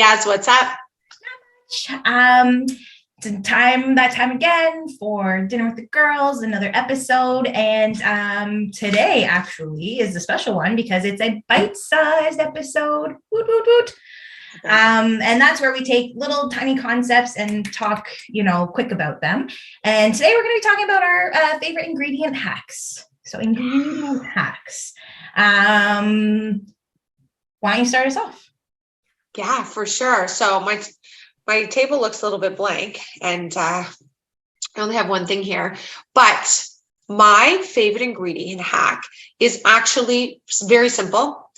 Yas, what's up? It's time again for Dinner with the Girls, another episode. And today actually is a special one because it's a bite-sized episode. Woot, woot, woot. And that's where we take little tiny concepts and talk, quick about them. And today we're going to be talking about our favorite ingredient hacks. So ingredient hacks. Why don't you start us off? Yeah, for sure. So my table looks a little bit blank, and I only have one thing here, but my favorite ingredient hack is actually very simple: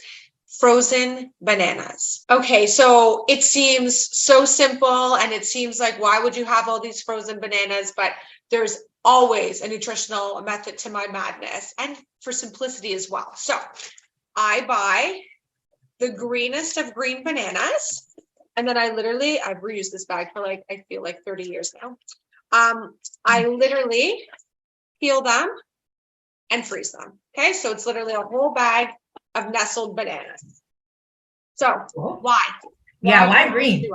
frozen bananas. Okay, so it seems so simple, and it seems like, why would you have all these frozen bananas? But there's always a nutritional method to my madness, and for simplicity as well. So I buy the greenest of green bananas. And then I've reused this bag for I feel like 30 years now. I literally peel them and freeze them. Okay. So it's literally a whole bag of nestled bananas. So why? Why green?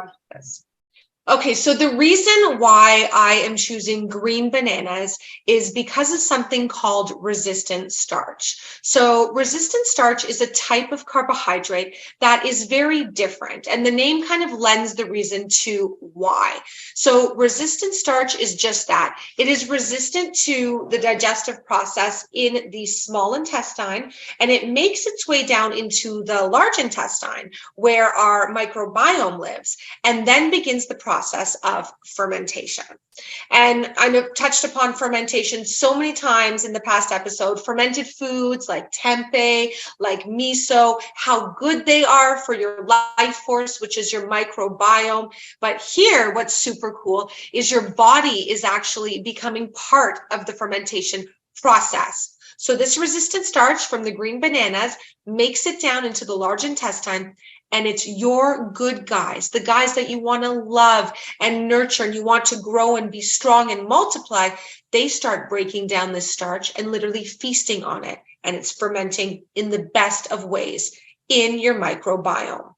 Okay, so the reason why I am choosing green bananas is because of something called resistant starch. So resistant starch is a type of carbohydrate that is very different, and the name kind of lends the reason to why. So resistant starch is just that. It is resistant to the digestive process in the small intestine, and it makes its way down into the large intestine where our microbiome lives, and then begins the process of fermentation. And I've touched upon fermentation so many times in the past episode. Fermented foods like tempeh, like miso, how good they are for your life force, which is your microbiome. But here, what's super cool is your body is actually becoming part of the fermentation process. So this resistant starch from the green bananas makes it down into the large intestine, and it's your good guys, the guys that you want to love and nurture, and you want to grow and be strong and multiply. They start breaking down this starch and literally feasting on it. And it's fermenting in the best of ways in your microbiome.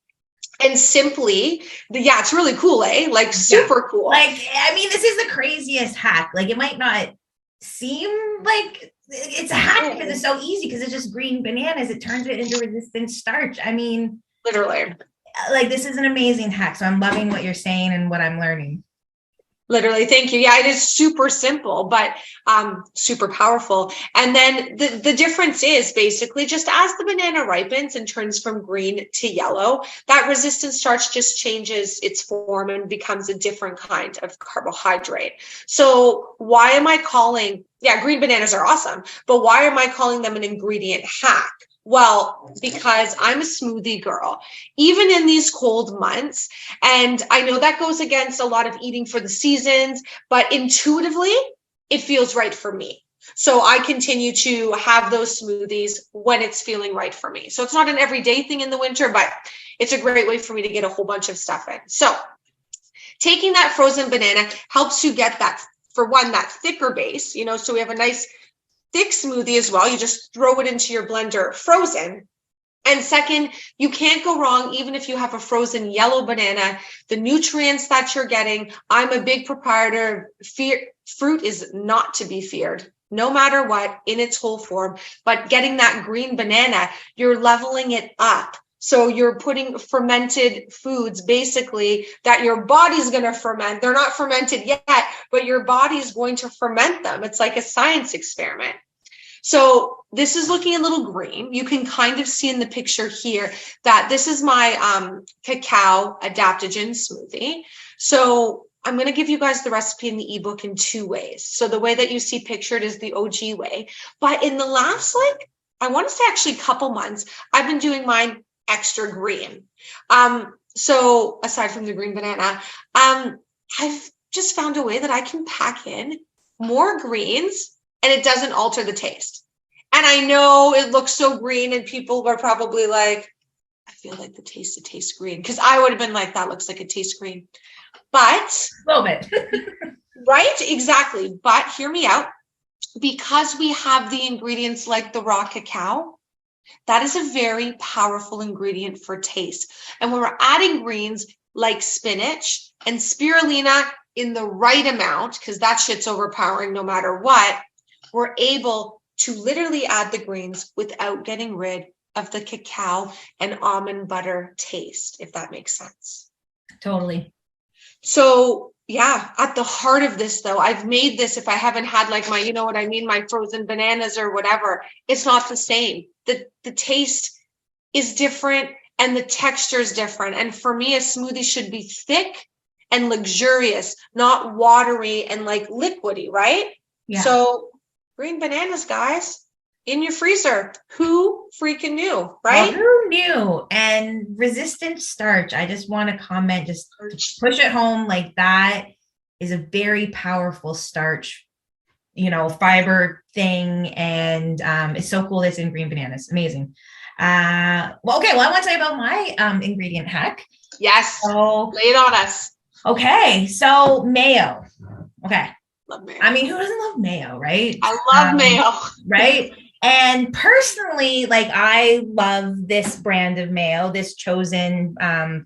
And simply, it's really cool, eh? Super cool. This is the craziest hack. It might not seem like it's a hack because it's so easy, because it's just green bananas. It turns it into resistant starch. Literally. This is an amazing hack. So I'm loving what you're saying and what I'm learning. Literally. Thank you. Yeah, it is super simple, but super powerful. And then the difference is basically just as the banana ripens and turns from green to yellow, that resistant starch just changes its form and becomes a different kind of carbohydrate. So why am I calling, green bananas are awesome, but why am I calling them an ingredient hack? Well, because I'm a smoothie girl, even in these cold months. And I know that goes against a lot of eating for the seasons, but intuitively, it feels right for me. So I continue to have those smoothies when it's feeling right for me. So it's not an everyday thing in the winter, but it's a great way for me to get a whole bunch of stuff in. So taking that frozen banana helps you get that, for one, that thicker base, so we have a nice thick smoothie as well. You just throw it into your blender frozen. And second, you can't go wrong even if you have a frozen yellow banana. The nutrients that you're getting, I'm a big proprietor of fruit is not to be feared, no matter what, in its whole form. But getting that green banana, you're leveling it up. So you're putting fermented foods, basically, that your body's going to ferment. They're not fermented yet, but your body's going to ferment them. It's like a science experiment. So this is looking a little green. You can kind of see in the picture here that this is my cacao adaptogen smoothie. So I'm going to give you guys the recipe in the ebook in two ways. So the way that you see pictured is the OG way. But in the last, I want to say actually a couple months, I've been doing mine extra green. So aside from the green banana, I've just found a way that I can pack in more greens and it doesn't alter the taste. And I know it looks so green and people are probably like, I feel like the taste, it tastes green. Because I would have been like, that looks like it tastes green. But a little bit. Right, exactly. But hear me out. Because we have the ingredients like the raw cacao, that is a very powerful ingredient for taste. And when we're adding greens, like spinach, and spirulina in the right amount, because that shit's overpowering no matter what, we're able to literally add the greens without getting rid of the cacao and almond butter taste, if that makes sense. Totally. So yeah, at the heart of this though, I've made this, if I haven't had like my, you know what I mean, my frozen bananas or whatever, it's not the same. The taste is different and the texture is different. And for me, a smoothie should be thick and luxurious, not watery and like liquidy, right? Yeah. So green bananas, guys, in your freezer. Who freaking knew, right? Well, who knew? And resistant starch, I just want to comment, just push it home, like that is a very powerful starch, fiber thing. And it's so cool that it's in green bananas. Amazing. I want to tell you about my ingredient hack. Yes. So, lay it on us. Okay. So mayo. Okay. Love mayo. I mean, who doesn't love mayo, right? I love mayo. Right. And personally, like I love this brand of mayo, this Chosen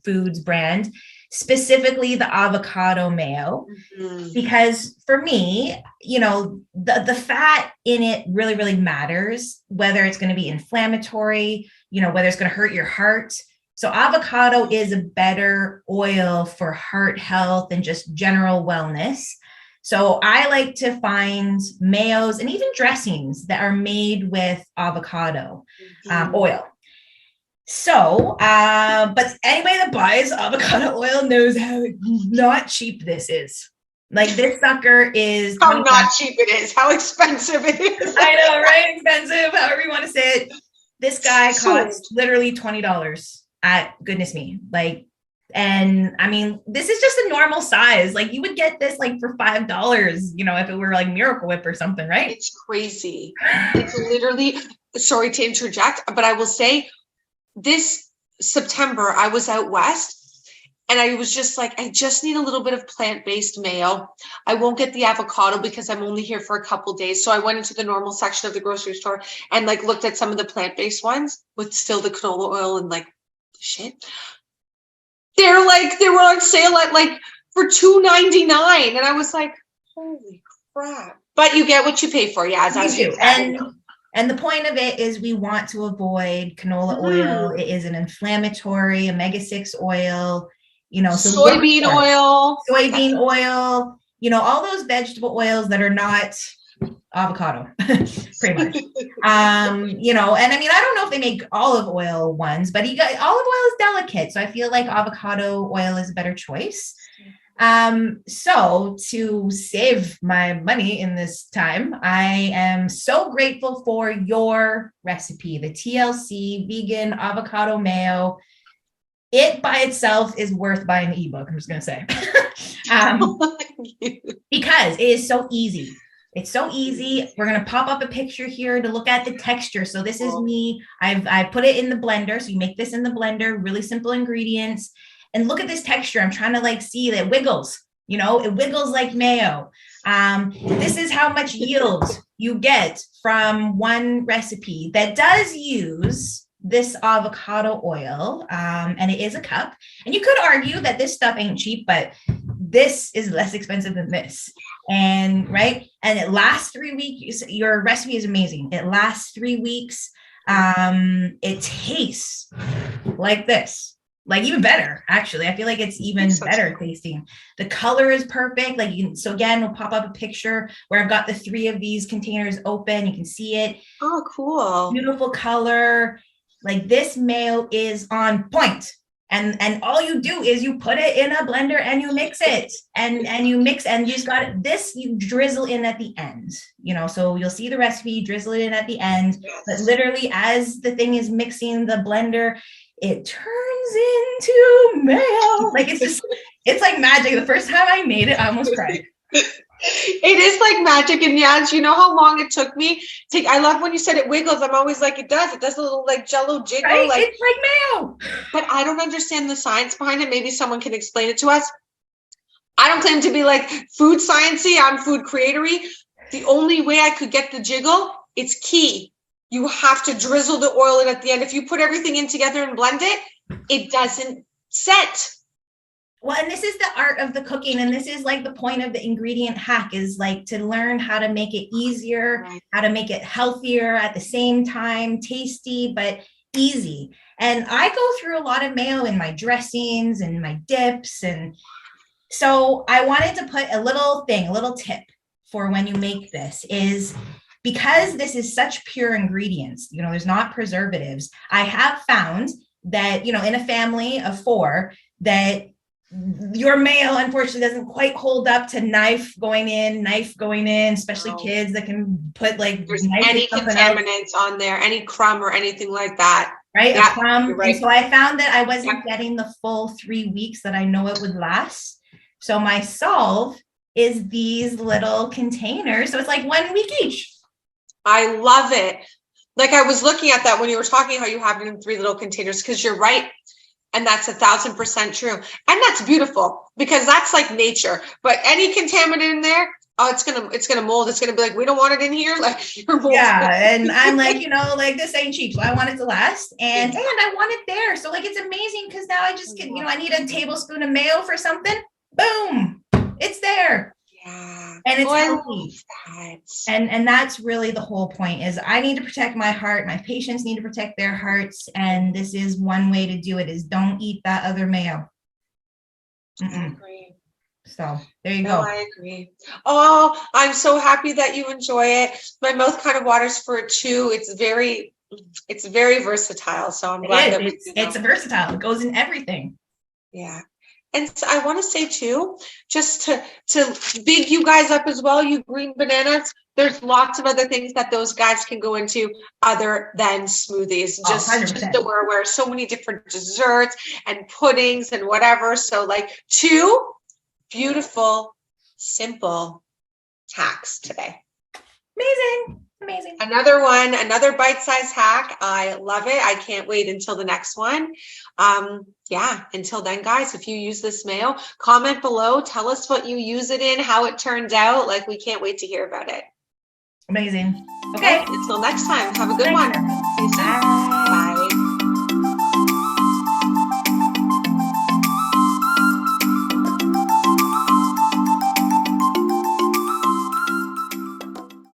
Foods brand, specifically the avocado mayo, because for me, the fat in it really, really matters, whether it's going to be inflammatory, whether it's going to hurt your heart. So avocado is a better oil for heart health and just general wellness. So I like to find mayos and even dressings that are made with avocado oil. So, but anybody that buys avocado oil knows how not cheap this is. Like this sucker is how not cheap it is, how expensive it is. I know, right? Expensive, however you want to say it. This guy costs literally $20 at goodness me. And I mean, this is just a normal size. Like you would get this like for $5, if it were like Miracle Whip or something, right? It's crazy. It's literally, sorry to interject, but I will say this September, I was out west and I was just like, I just need a little bit of plant-based mayo. I won't get the avocado because I'm only here for a couple days. So I went into the normal section of the grocery store and like looked at some of the plant-based ones with still the canola oil and like shit. They were on sale at like for $2.99. And I was like, holy crap. But you get what you pay for. Yeah. As you and the point of it is we want to avoid canola oil. It is an inflammatory omega-6 oil, so soybean oil, all those vegetable oils that are not avocado, pretty much. And I mean, I don't know if they make olive oil ones, but olive oil is delicate. So I feel like avocado oil is a better choice. So to save my money in this time, I am so grateful for your recipe, the TLC vegan avocado mayo. It by itself is worth buying the ebook. I'm just going to say, because it is so easy. It's so easy. We're going to pop up a picture here to look at the texture. So this is me. I put it in the blender. So you make this in the blender, really simple ingredients. And look at this texture. I'm trying to see that it wiggles, it wiggles like mayo. This is how much yield you get from one recipe that does use this avocado oil. And it is a cup. And you could argue that this stuff ain't cheap, but this is less expensive than this. And right. And it lasts 3 weeks. Your recipe is amazing. It lasts 3 weeks. It tastes like this, like even better. Actually, I feel like it's even better tasting. The color is perfect. So again, we'll pop up a picture where I've got the 3 of these containers open. You can see it. Oh, cool. Beautiful color. Like this mayo is on point. And all you do is you put it in a blender and you mix it and you mix and you just got it. This you drizzle in at the end, so you'll see the recipe, drizzle it in at the end, but literally as the thing is mixing the blender, it turns into mayo. It's like magic. The first time I made it, I almost cried. It is like magic. And yeah, you know how long it took me? I love when you said it wiggles. I'm always like, it does a little like jello jiggle. Right? It's like mayo. But I don't understand the science behind it. Maybe someone can explain it to us. I don't claim to be like food sciencey. I'm food creatory. The only way I could get the jiggle, it's key. You have to drizzle the oil in at the end. If you put everything in together and blend it, it doesn't set. Well, and this is the art of the cooking. And this is like the point of the ingredient hack, is like to learn how to make it easier, how to make it healthier at the same time, tasty, but easy. And I go through a lot of mayo in my dressings and my dips. And so I wanted to put a little tip for when you make this, is because this is such pure ingredients, there's not preservatives. I have found that, in a family of 4, that your mayo unfortunately doesn't quite hold up to knife going in, especially kids that can put like there's any contaminants on there, any crumb or anything like that. Right. Yeah, a crumb. Right. And so I found that I wasn't getting the full 3 weeks that I know it would last. So my solve is these little containers. So it's like 1 week each. I love it. Like I was looking at that when you were talking how you have it in 3 little containers, because you're right. And that's 1,000% true. And that's beautiful, because that's like nature. But any contaminant in there, it's gonna mold. It's gonna be like, we don't want it in here. Like you're mold. Yeah. And I'm like, like this ain't cheap. So I want it to last. And I want it there. So like it's amazing, because now I just can, I need a tablespoon of mayo for something. Boom. It's there. Yeah. And it's healthy. And that's really the whole point, is I need to protect my heart. My patients need to protect their hearts. And this is one way to do it, is don't eat that other mayo. I agree. So there you go. I agree. Oh, I'm so happy that you enjoy it. My mouth kind of waters for it too. It's very versatile. So I'm glad that it's versatile. It goes in everything. Yeah. And so I want to say too, just to big you guys up as well, you green bananas, there's lots of other things that those guys can go into other than smoothies. Just so we're aware, so many different desserts and puddings and whatever. So like 2 beautiful, simple hacks today. Amazing. Another bite-sized hack. I love it. I can't wait until the next one. Until then, guys, if you use this mayo, comment below. Tell us what you use it in, how it turned out. Like, we can't wait to hear about it. Amazing. Okay. Until next time, have a good one. See you soon. Bye.